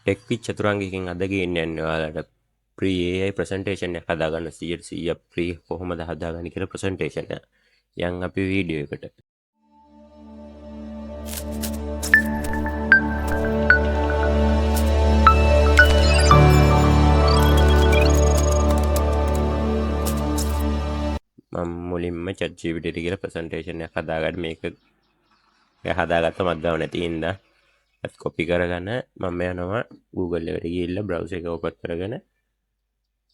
Tech pitch චතුරාංගිකෙන් අද ගේන්න යන්නේ ඔයාලට ප්‍රී AI ප්‍රසන්ටේෂන් එකක් හදාගන්න 100% ප්‍රී කොහොමද හදාගන්නේ කියලා ප්‍රසන්ටේෂන් එක. යන් අපි වීඩියෝ එකට. මම මුලින්ම ChatGPT කියලා ප්‍රසන්ටේෂන් එකක් හදාගන්න මේක හදාගත්ත මද්දාව නැති හින්දා ඒත් කොපි කරගන්න මම යනවා Google එකට ගිහිල්ලා browser එක ඕපන් කරගෙන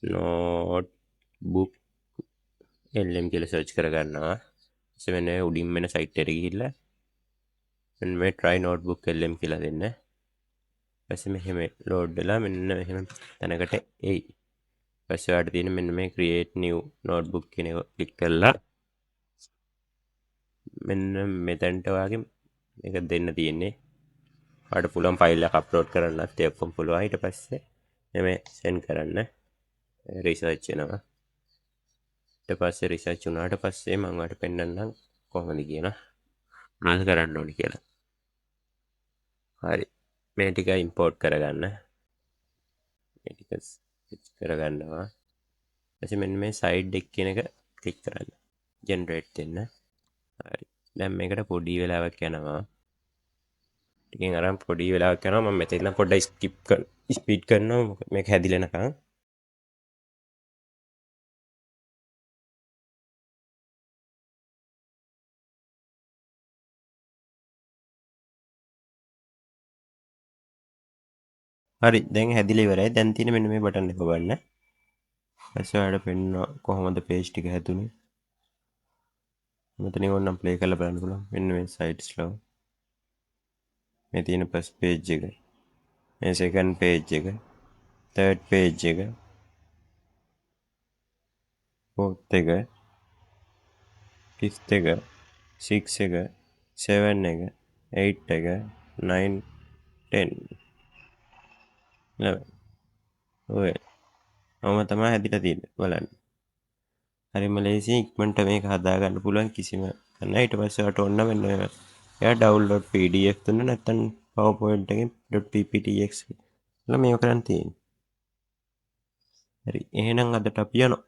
notebook LM කියලා සර්ච් කරගන්නවා. ඊට මෙන්න උඩින් මෙන්න සයිට් එකට ගිහිල්ලා මෙන්න මේ try notebook LM කියලා දෙන්න. ඊපස්සේ මෙහෙම load වෙලා මෙන්න මෙහෙම තැනකට එයි. ඊපස්සේ ඔයාලට තියෙන මෙන්න මේ create new notebook කියන එක ක්ලික් කරලා මෙන්න මෙතනට ඔයාගේ මේක දෙන්න තියෙන්නේ. ඔයාලට පුළුවන් ෆයිල් එකක් අප්ලෝඩ් කරන්නත් ඒ ඔක්කොම පුළුවන්. ඊට පස්සේ මේ send කරන්න රිසර්ච් වෙනවා. ඊට පස්සේ රිසර්ච් වුණාට පස්සේ මම ඔයාලට පෙන්නන්නම් කොහොමද කියලා මොනවද කරන්න ඕනේ කියලා. හරි. මේ ටික ඉම්පෝර්ට් කරගන්න. මේ ටික ස්විච් කරගන්නවා. ඊපස්සේ මෙන්න මේ side deck කියන එක ක්ලික් කරන්න. generate දෙන්න. හරි. දැන් මේකට පොඩි වෙලාවක් යනවා. ටිකෙන් අරන් පොඩි වෙලාවක් යනවා. මම මෙතන පොඩ්ඩක් ස්පීඩ් කරනවා මේක හැදිලෙනකන්. හරි දැන් හැදිලා ඉවරයි. දැන් තියෙන මෙන්න මේ බටන් එක ඔබන්න. ඊපස්සේ ඔයාලට පෙන්නනවා කොහොමද page ටික හැදුනේ. මෙතනින් ඕනනම් play කරලා බලන්න පුළුවන්. මෙන්න මේ site slow. මේ තියෙන first page එක. මේ second page එක. third page එක. fourth එක. fifth එක. sixth එක. 7 එක. 8 එක. 9 10 11 ඔය තමයි හැදිලා තියෙන්නේ බලන්න. හරිම ලේසි ඉක්මනට මේක හදාගන්න පුළුවන් කිසිම නැහැ. ඊට පස්සේ ඔයාලට ඕන වෙන එයා download pdf තුන නැත්නම් powerpoint එකෙන් .pptx කියලා මේක කරන් තියෙන්නේ. හරි එහෙනම් අදට අපි යනවා.